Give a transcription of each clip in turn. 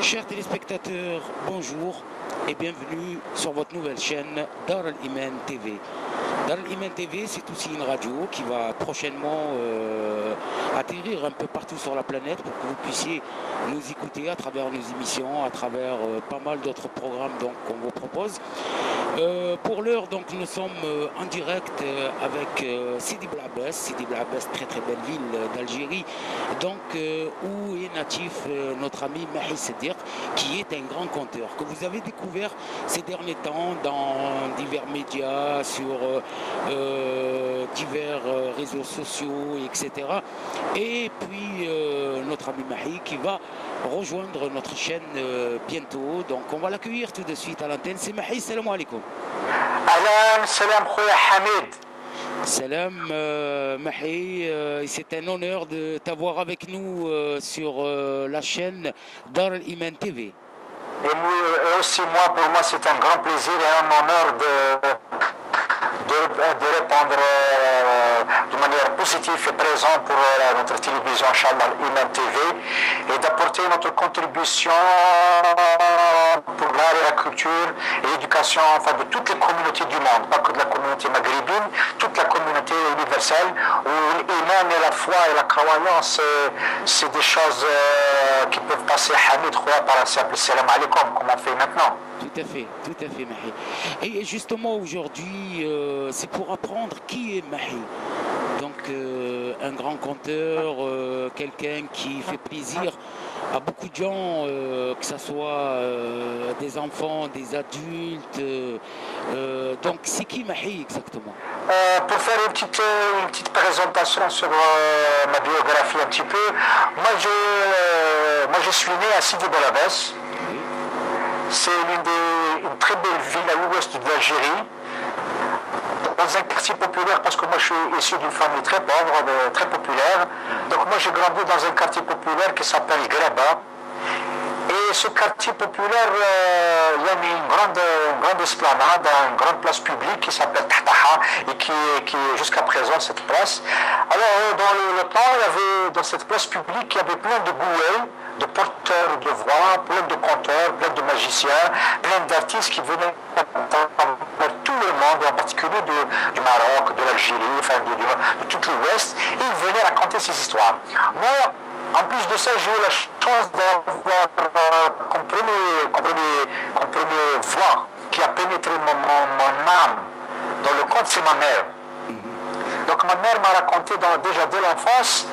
Chers téléspectateurs, bonjour et bienvenue sur votre nouvelle chaîne Dar Al-Iman TV. Dar Al-Iman TV, c'est aussi une radio qui va prochainement atterrir un peu partout sur la planète pour que vous puissiez nous écouter à travers nos émissions, à travers pas mal d'autres programmes qu'on vous propose. Pour l'heure, donc, nous sommes en direct avec Sidi Blabès. Sidi Blabès, très très belle ville d'Algérie, donc où est natif notre ami Mahi Sedir, qui est un grand conteur que vous avez découvert ces derniers temps dans divers médias, sur divers réseaux sociaux, etc. Et puis notre ami Mahi qui va rejoindre notre chaîne bientôt. Donc on va l'accueillir tout de suite à l'antenne. C'est Mahi, salam alaikum. Ahlan, salam khoya Hamid. Salam Mahi, c'est un honneur de t'avoir avec nous sur la chaîne Dar Al-Iman TV. Et aussi pour moi c'est un grand plaisir et un honneur de répondre de manière positive et présente pour notre télévision Inch'Allah Iman TV et d'apporter notre contribution pour l'art et la culture et l'éducation de toutes les communautés du monde, pas que de la communauté maghrébine, toute la communauté universelle où l'iman et la foi et la croyance c'est des choses qui peuvent passer Hamid par un simple salam alaikum comme on fait maintenant. Tout à fait Mahi. Et justement aujourd'hui, c'est pour apprendre qui est Mahi. Donc un grand conteur, quelqu'un qui fait plaisir à beaucoup de gens, que ce soit des enfants, des adultes. Donc c'est qui Mahi exactement? Pour faire une petite présentation sur ma biographie un petit peu, moi je suis né à Sidi Blabès. C'est une très belle ville à l'ouest de l'Algérie, dans un quartier populaire, parce que moi je suis issu d'une famille très pauvre, très populaire. Donc moi j'ai grandi dans un quartier populaire qui s'appelle Graba. Et ce quartier populaire, il y a une grande esplanade, une grande place publique qui s'appelle Tahtaha et qui est jusqu'à présent cette place. Alors dans le temps, il y avait, dans cette place publique, il y avait plein de bouées, de porteurs de voix, plein de conteurs, plein de magiciens, plein d'artistes qui venaient de tout le monde, en particulier du Maroc, de l'Algérie, de tout l'Ouest, et ils venaient raconter ces histoires. Moi, en plus de ça, j'ai eu la chance d'avoir comme première voix qui a pénétré mon âme dans le conte, c'est ma mère. Donc ma mère m'a raconté déjà dès l'enfance.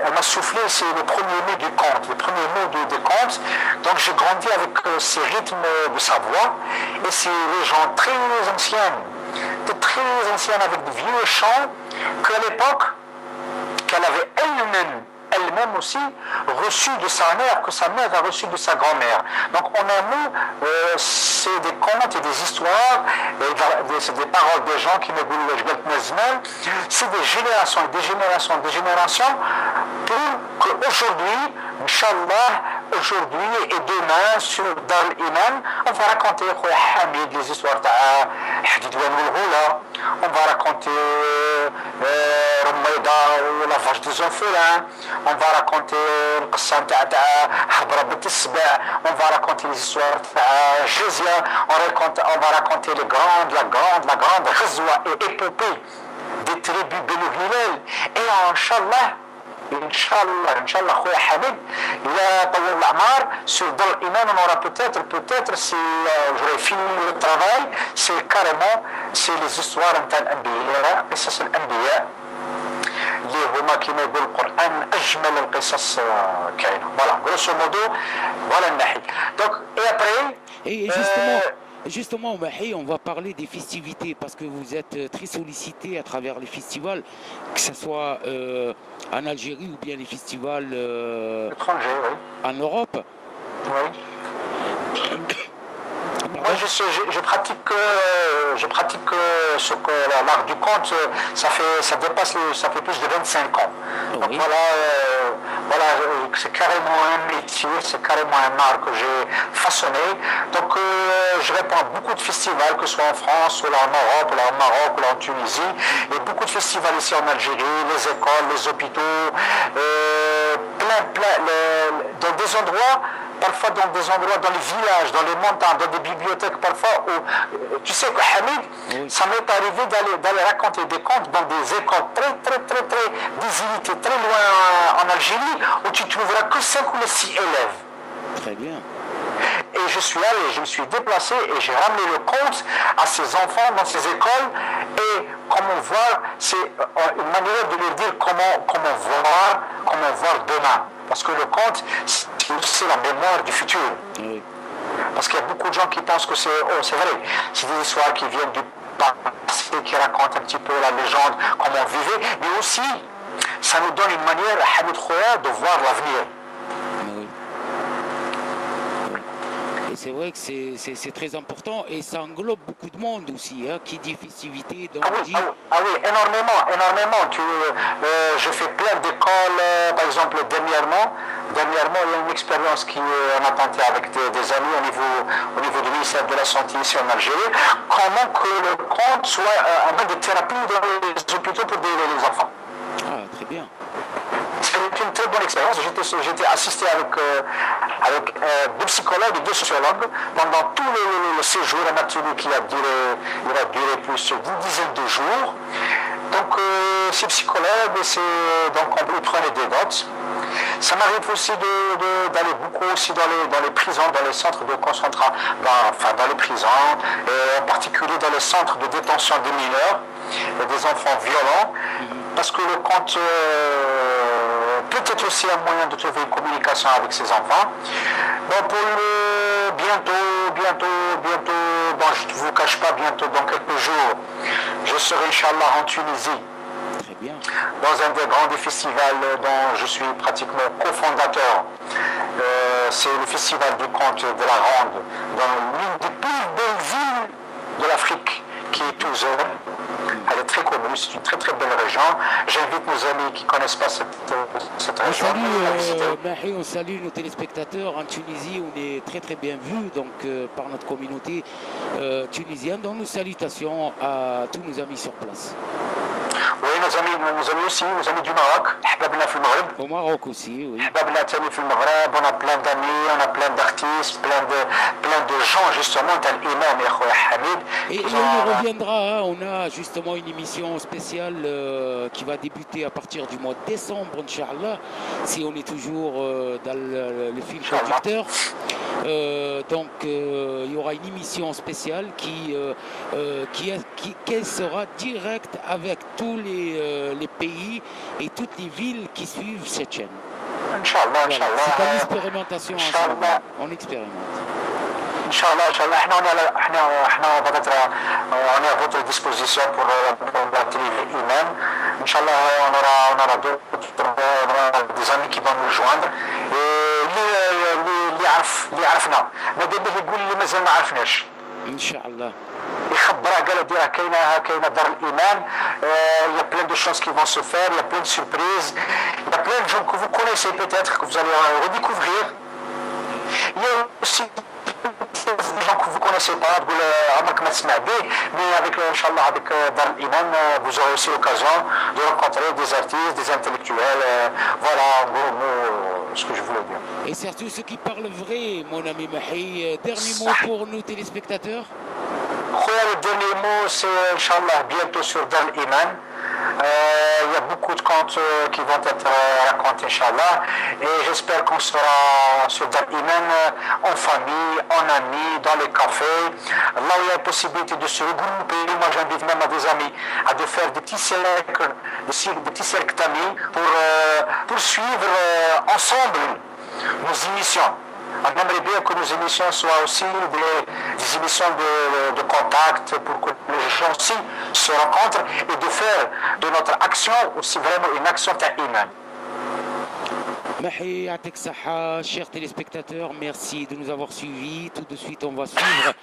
Elle m'a soufflé, c'est le premier mot du conte, le premier mot des contes. Donc j'ai grandi avec ces rythmes de sa voix. Et c'est les gens très anciennes avec de vieux chants qu'à l'époque, qu'elle avait elle-même aussi reçu de sa mère, que sa mère a reçu de sa grand-mère. Donc en un mot, c'est des contes et des histoires, c'est des paroles des gens qui me disent, c'est des générations, pour qu'aujourd'hui, Inch'Allah, aujourd'hui et demain sur Dar Al-Iman, on va raconter Hamid, les histoires de Hadid Wan, on va raconter Rumayda ou la vache des orphelins, on va raconter on va raconter les histoires de Jizya, on va raconter la grande ghazwa et épopée des tribus Benu Hilal. Et Inch'Allah, Khouya Hamid, la Tawal Lamar, sur Dar Al-Iman, on aura peut-être, si j'aurais fini le travail, c'est les histoires d'Al-Anbiya, et ça c'est l'Anbiya. اللي هما كما يقول القرآن أجمل القصص كاينة. Voilà, grosso modo, voilà الناحية. Donc, et après... Et justement, Mahi, on va parler des festivités parce que vous êtes très sollicité à travers les festivals, que ce soit en Algérie ou bien les festivals étrangers, oui. En Europe. Oui. Moi, je pratique l'art du conte, ça fait plus de 25 ans. Donc oui. Voilà, c'est carrément un métier, c'est carrément un art que j'ai façonné. Donc je réponds à beaucoup de festivals, que ce soit en France, ou là en Europe, ou là au Maroc, ou là en Tunisie. Il y a beaucoup de festivals ici en Algérie, les écoles, les hôpitaux, dans des endroits parfois dans des endroits, dans les villages, dans les montagnes, dans des bibliothèques, parfois, où, tu sais que Hamid, ça m'est arrivé d'aller raconter des contes dans des écoles très désilitées, très loin en Algérie, où tu trouveras que 5 ou 6 élèves. Très bien. Et je suis allé, je me suis déplacé et j'ai ramené le conte à ces enfants dans ces écoles. Et comment voir, c'est une manière de leur dire comment voir demain. Parce que le conte, c'est la mémoire du futur. Oui. Parce qu'il y a beaucoup de gens qui pensent que c'est vrai. C'est des histoires qui viennent du passé, qui racontent un petit peu la légende, comment on vivait. Mais aussi, ça nous donne une manière, Hamid Khoya, de voir l'avenir. Oui. Et c'est vrai que c'est très important et ça englobe beaucoup de monde aussi, hein, qui dit festivité. Donc oui, énormément. Je fais plein d'écoles, par exemple, dernièrement, il y a une expérience on a tenté avec des amis au niveau du ministère de la Santé ici en Algérie, comment que le conte soit un mode de thérapie dans les hôpitaux pour les enfants. Ah, très bien. C'est une très bonne expérience. J'étais assisté avec 2 psychologues et 2 sociologues pendant tout le séjour, un atelier qui a duré plus d'une dizaine de jours. Donc ces psychologues, donc on prenait des notes. Ça m'arrive aussi d'aller beaucoup aussi dans les prisons, dans les centres de concentration, dans les prisons, et en particulier dans les centres de détention des mineurs et des enfants violents, parce que le conte peut être aussi un moyen de trouver une communication avec ces enfants. Donc pour bientôt, bon, je ne vous cache pas, bientôt, dans quelques jours, je serai, Inch'Allah, en Tunisie. Très bien. Dans un des grands festivals dont je suis pratiquement cofondateur. C'est le festival du conte de la Ronde, dans l'une des plus belles villes de l'Afrique, qui est Touzer. Elle est très connue, c'est une très belle région. J'invite nos amis qui ne connaissent pas cette région à visiter. Mahi, on salue nos téléspectateurs en Tunisie, on est très bien vus donc, par notre communauté tunisienne. Donc nos salutations à tous nos amis sur place. Oui, nos amis aussi, nos amis du Maroc, au Maroc aussi, oui. On a plein d'amis, on a plein d'artistes, plein de gens justement, tel Imam et Hamid. Et on y reviendra, hein. On a justement une émission spéciale qui va débuter à partir du mois de décembre, Inch'Allah, si on est toujours dans le fil conducteur. Donc il y aura une émission spéciale qui sera directe avec tous les pays et toutes les villes qui suivent cette chaîne. Inch'Allah, voilà. C'est une expérimentation ensemble. On expérimente. Inch'Allah, on est à votre disposition pour la télévision Imam. Inch'Allah, on aura des amis qui vont nous joindre. اللي عرفنا ما دابا يقول اللي مازال ما عرفناش ان شاء الله يخبرها قال ديرها كاينه دار الايمان. Il y a plein de choses qui vont se faire, il y a plein de surprises, il y a plein de gens que vous connaissez peut-être, que vous allez redécouvrir. Il y a aussi des gens que vous ne connaissez pas, mais avec Inch'Allah, avec Dar al-Iman, vous aurez aussi l'occasion de rencontrer des artistes, des intellectuels. Voilà en gros ce que je voulais dire. Et surtout ceux qui parlent vrai, mon ami Mahi. Dernier mot pour nos téléspectateurs. Le dernier mot, c'est Inch'Allah bientôt sur Dar al-Iman. Il y a beaucoup de contes qui vont être racontés, Inch'Allah, et j'espère qu'on sera sur Dar al-Iman en famille, en amis, dans les cafés. Là où il y a la possibilité de se regrouper, moi j'invite même à des amis à de faire des petits cercles d'amis pour suivre ensemble nos émissions. On aimerait bien que nos émissions soient aussi des émissions de contact pour que les gens aussi se rencontrent et de faire de notre action aussi vraiment une action taïman. Mahi Atek Saha, chers téléspectateurs, merci de nous avoir suivis. Tout de suite, on va suivre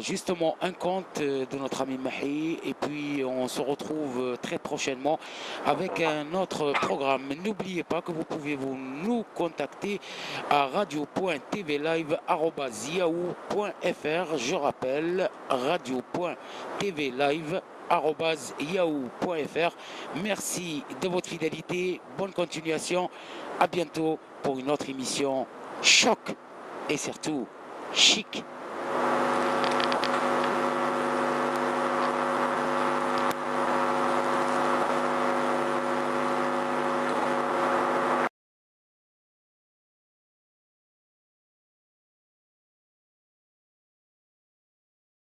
justement un conte de notre ami Mahi. Et puis, on se retrouve très prochainement avec un autre programme. N'oubliez pas que vous pouvez nous contacter à radio.tvlive@yahoo.fr. Je rappelle, radio.tvlive@yahoo.fr. Merci de votre fidélité, bonne continuation, à bientôt pour une autre émission choc et surtout chic.